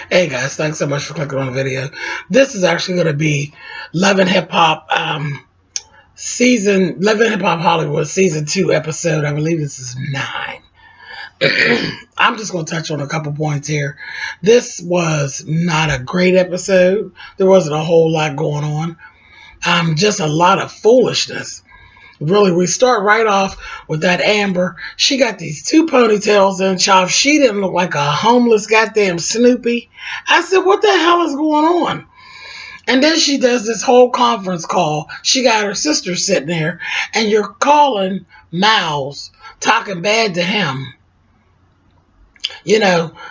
Hey guys, thanks so much for clicking on the video. This is actually going to be Love and Hip Hop Love and Hip Hop Hollywood season 2 episode. I believe this is 9. I'm just going to touch on a couple points here. This was not a great episode. There wasn't a whole lot going on. Just a lot of foolishness. Really, we start right off with that Amber. She got these 2 ponytails in, child. She didn't look like a homeless goddamn Snoopy. I said, what the hell is going on? And then she does this whole conference call. She got her sister sitting there, and you're calling Miles, talking bad to him.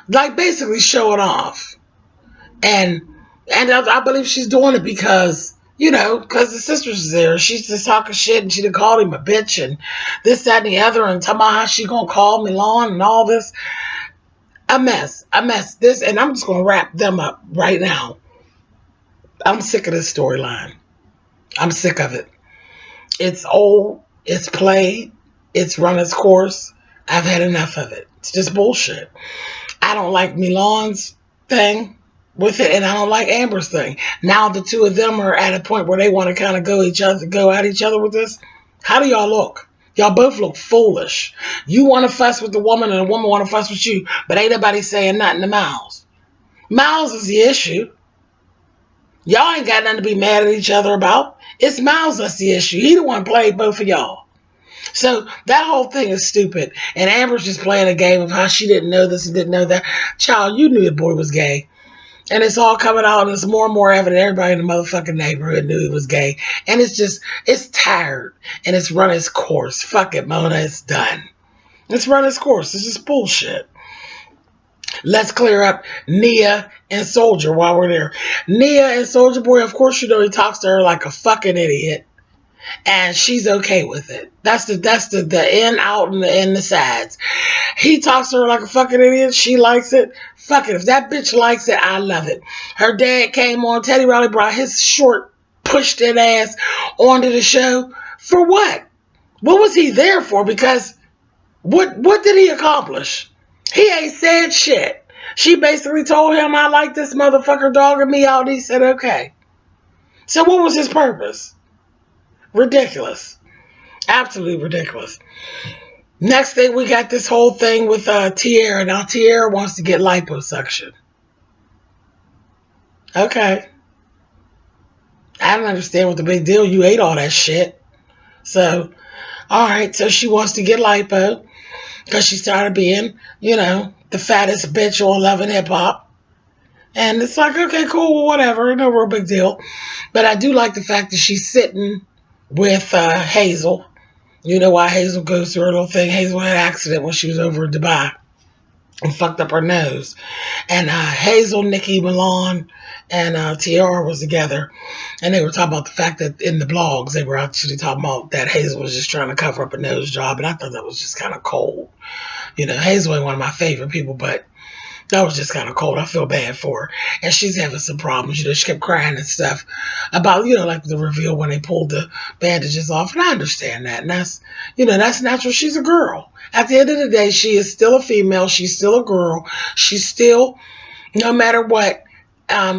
Like basically showing off. And I believe she's doing it because because the sister's there. She's just talking shit, and she done called him a bitch and this, that, and the other, and talking about how she gonna call Milan and all this. A mess. This, and I'm just gonna wrap them up right now. I'm sick of this storyline. I'm sick of it. It's old. It's played. It's run its course. I've had enough of it. It's just bullshit. I don't like Milan's thing with it, and I don't like Amber's thing. Now the two of them are at a point where they want to kind of go at each other with this. How do y'all look? Y'all both look foolish. You want to fuss with the woman, and the woman want to fuss with you, but ain't nobody saying nothing to Miles. Miles is the issue. Y'all ain't got nothing to be mad at each other about. It's Miles that's the issue. He the one played both of y'all. So that whole thing is stupid. And Amber's just playing a game of how she didn't know this and didn't know that. Child, you knew the boy was gay. And it's all coming out, and it's more and more evident. Everybody in the motherfucking neighborhood knew he was gay. And it's tired. And it's run its course. Fuck it, Mona. It's done. It's run its course. It's just bullshit. Let's clear up Nia and Soldier while we're there. Nia and Soldier Boy, of course, he talks to her like a fucking idiot. And she's okay with it. That's the in, out, and the sides. He talks to her like a fucking idiot. She likes it. Fuck it. If that bitch likes it, I love it. Her dad came on. Teddy Riley brought his short, pushed in ass onto the show. For what? What was he there for? Because what did he accomplish? He ain't said shit. She basically told him, I like this motherfucker dogging me out. And he said, okay. So what was his purpose? Ridiculous. Absolutely ridiculous. Next thing, we got this whole thing with Tiara. Now, Tiara wants to get liposuction. Okay. I don't understand what the big deal. You ate all that shit. So, all right. So she wants to get lipo because she started being, the fattest bitch on Love and Hip Hop. And it's like, okay, cool, whatever. No real big deal. But I do like the fact that she's sitting with Hazel. You know why Hazel goes through her little thing. Hazel had an accident when she was over in Dubai and fucked up her nose. And Hazel, Nikki, Milan, and Tiara was together. And they were talking about the fact that in the blogs, they were actually talking about that Hazel was just trying to cover up a nose job. And I thought that was just kind of cold. Hazel ain't one of my favorite people, but that was just kind of cold. I feel bad for her. And she's having some problems. She kept crying and stuff about, like the reveal when they pulled the bandages off. And I understand that. And that's natural. She's a girl. At the end of the day, she is still a female. She's still a girl. She's still, no matter what,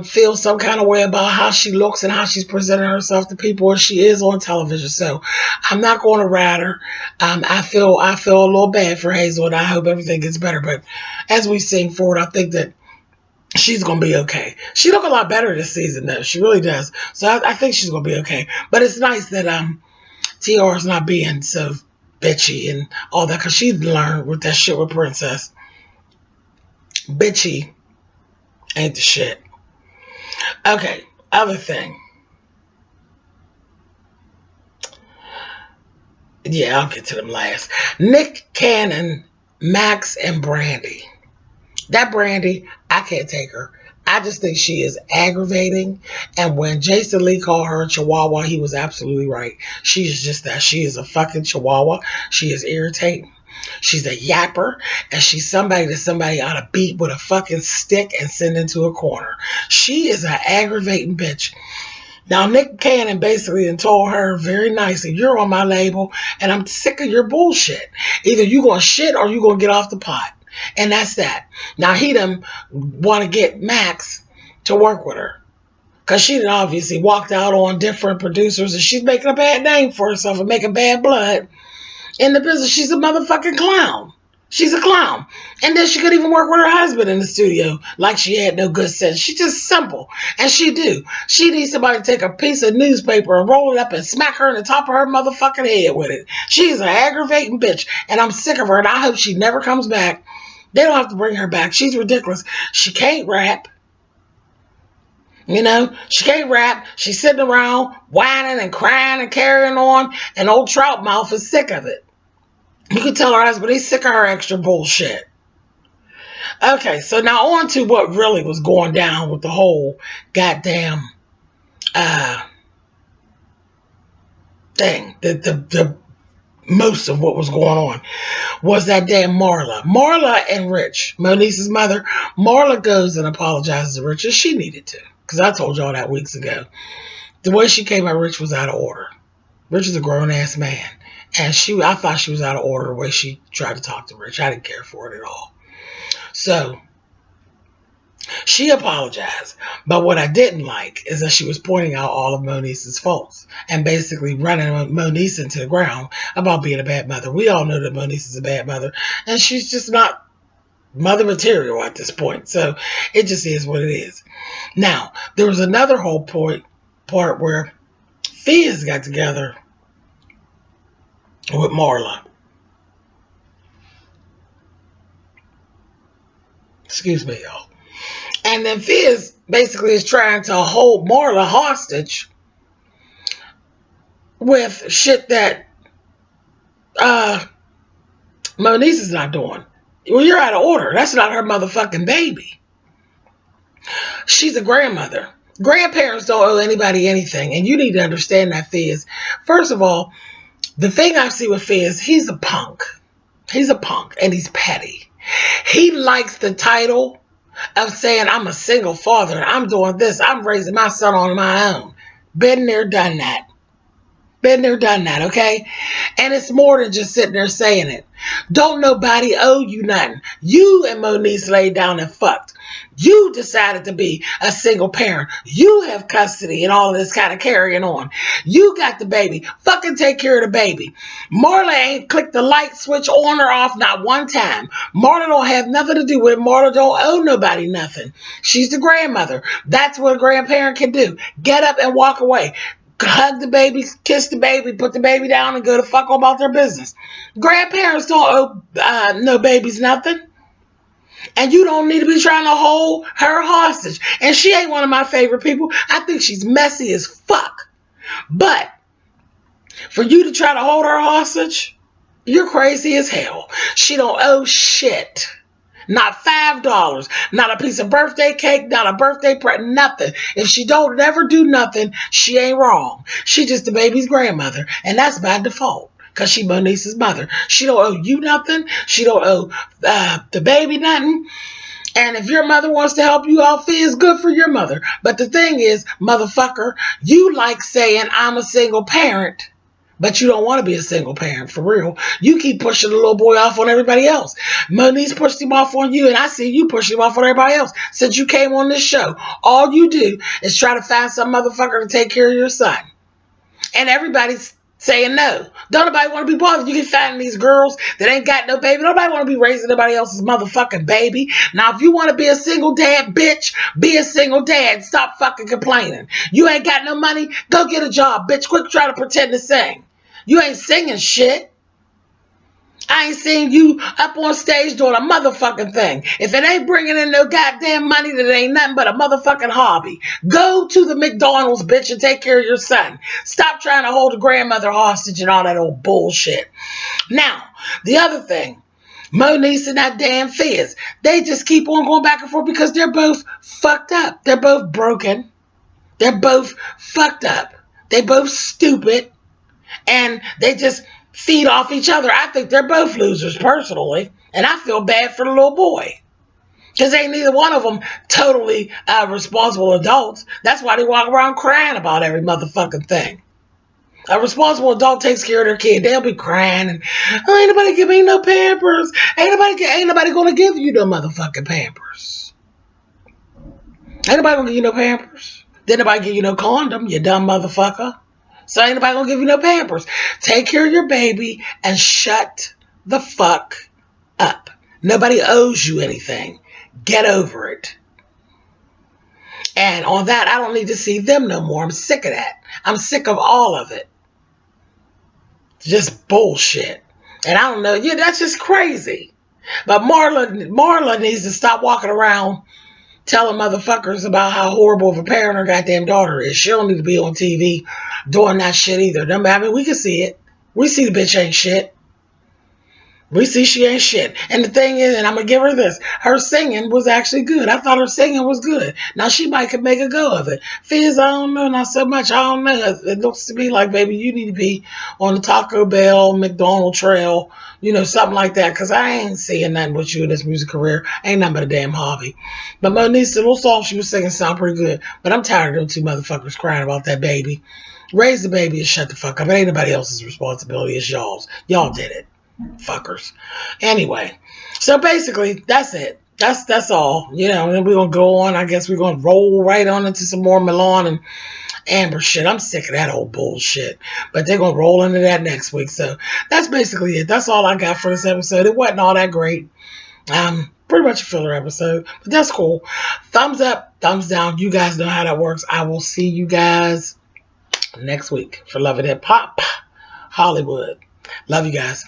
feels some kind of way about how she looks and how she's presenting herself to people, and she is on television. So I'm not going to rat her. I feel a little bad for Hazel, and I hope everything gets better. But as we sing forward, I think that she's going to be okay. She look a lot better this season, though. She really does. So I think she's going to be okay. But it's nice that Tiara's not being so bitchy and all that, because she learned with that shit with Princess. Bitchy ain't the shit. Okay, other thing. Yeah, I'll get to them last. Nick Cannon, Max, and Brandy. That Brandy, I can't take her. I just think she is aggravating. And when Jason Lee called her a chihuahua, he was absolutely right. She is just that. She is a fucking chihuahua. She is irritating. She's a yapper, and she's somebody that somebody ought to beat with a fucking stick and send into a corner. She is an aggravating bitch. Now, Nick Cannon basically told her very nicely, you're on my label, and I'm sick of your bullshit. Either you going to shit or you going to get off the pot. And that's that. Now he done want to get Max to work with her. Because she done obviously walked out on different producers and she's making a bad name for herself and making bad blood in the business. She's a motherfucking clown. She's a clown. And then she could even work with her husband in the studio like she had no good sense. She's just simple. And she do. She needs somebody to take a piece of newspaper and roll it up and smack her in the top of her motherfucking head with it. She's an aggravating bitch. And I'm sick of her and I hope she never comes back. They don't have to bring her back. She's ridiculous. She can't rap. You know, she can't rap. She's sitting around whining and crying and carrying on. And old Trout Mouth is sick of it. You can tell her husband he's sick of her extra bullshit. Okay, so now on to what really was going down with the whole goddamn thing. The most of what was going on was that damn Marla. Marla and Rich, Moniece's mother. Marla goes and apologizes to Rich, as she needed to. Because I told y'all that weeks ago. The way she came at Rich was out of order. Rich is a grown-ass man. And I thought she was out of order the way she tried to talk to Rich. I didn't care for it at all. So, she apologized. But what I didn't like is that she was pointing out all of Moniece's faults. And basically running Moniece into the ground about being a bad mother. We all know that Moniece is a bad mother. And she's just not mother material at this point. So, it just is what it is. Now, there was another whole part where Fiz got together with Marla. Excuse me, y'all. And then Fiz basically is trying to hold Marla hostage with shit that Moniece is not doing. Well, you're out of order. That's not her motherfucking baby. She's a grandmother. Grandparents don't owe anybody anything. And you need to understand that, Fiz. First of all, the thing I see with Fiz, he's a punk. He's a punk and he's petty. He likes the title of saying, I'm a single father and I'm doing this. I'm raising my son on my own. Been there, done that. Been there, done that, okay? And it's more than just sitting there saying it. Don't nobody owe you nothing. You and Moniece laid down and fucked. You decided to be a single parent. You have custody and all of this kind of carrying on. You got the baby. Fucking take care of the baby. Marla ain't clicked the light switch on or off not one time. Marla don't have nothing to do with it. Marla don't owe nobody nothing. She's the grandmother. That's what a grandparent can do. Get up and walk away. Hug the baby, kiss the baby, put the baby down and go to fuck about their business. Grandparents don't owe no babies nothing. And you don't need to be trying to hold her hostage. And she ain't one of my favorite people. I think she's messy as fuck. But for you to try to hold her hostage, you're crazy as hell. She don't owe shit. Not $5. Not a piece of birthday cake. Not a birthday present. Nothing. If she don't never do nothing, she ain't wrong. She just the baby's grandmother. And that's by default. Because she Moniece's mother. She don't owe you nothing. She don't owe the baby nothing. And if your mother wants to help you out, Fiz, good for your mother. But the thing is, motherfucker, you like saying I'm a single parent. But you don't want to be a single parent, for real. You keep pushing the little boy off on everybody else. Moniece pushed him off on you, and I see you pushing him off on everybody else since you came on this show. All you do is try to find some motherfucker to take care of your son. And everybody's saying no. Don't nobody want to be bothered. You can find these girls that ain't got no baby. Nobody want to be raising nobody else's motherfucking baby. Now, if you want to be a single dad, bitch, be a single dad. Stop fucking complaining. You ain't got no money? Go get a job, bitch. Quit trying to pretend to sing. You ain't singing shit. I ain't seen you up on stage doing a motherfucking thing. If it ain't bringing in no goddamn money, that ain't nothing but a motherfucking hobby. Go to the McDonald's, bitch, and take care of your son. Stop trying to hold a grandmother hostage and all that old bullshit. Now, the other thing, Moniece and that damn Fiz, they just keep on going back and forth because they're both fucked up. They're both broken. They're both fucked up. They both stupid. And they just feed off each other. I think they're both losers, personally. And I feel bad for the little boy. Because ain't neither one of them totally responsible adults. That's why they walk around crying about every motherfucking thing. A responsible adult takes care of their kid. They'll be crying and, oh, ain't nobody give me no Pampers. Ain't nobody gonna give you no motherfucking Pampers. Ain't nobody gonna give you no Pampers. Didn't nobody give you no condom, you dumb motherfucker. So ain't nobody gonna give you no Pampers. Take care of your baby and shut the fuck up. Nobody owes you anything. Get over it. And on that, I don't need to see them no more. I'm sick of that. I'm sick of all of it. Just bullshit. And I don't know. Yeah, that's just crazy. But Marla needs to stop walking around telling motherfuckers about how horrible of a parent her goddamn daughter is. She don't need to be on TV doing that shit either. I mean, we can see it. We see the bitch ain't shit. We see she ain't shit. And the thing is, and I'm going to give her this, her singing was actually good. I thought her singing was good. Now, she might could make a go of it. Fiz, I don't know, not so much. I don't know. It looks to me like, baby, you need to be on the Taco Bell, McDonald Trail, something like that, because I ain't seeing nothing with you in this music career. Ain't nothing but a damn hobby. But Monique's little song she was singing sound pretty good. But I'm tired of them two motherfuckers crying about that baby. Raise the baby and shut the fuck up. It ain't nobody else's responsibility. It's y'all's. Y'all did it. Fuckers. Anyway, so basically that's it. That's all. And then we're gonna go on. I guess we're gonna roll right on into some more Milan and Amber shit. I'm sick of that old bullshit. But they're gonna roll into that next week. So that's basically it. That's all I got for this episode. It wasn't all that great. Pretty much a filler episode. But that's cool. Thumbs up, thumbs down. You guys know how that works. I will see you guys next week for Love and Hip Hop Hollywood. Love you guys.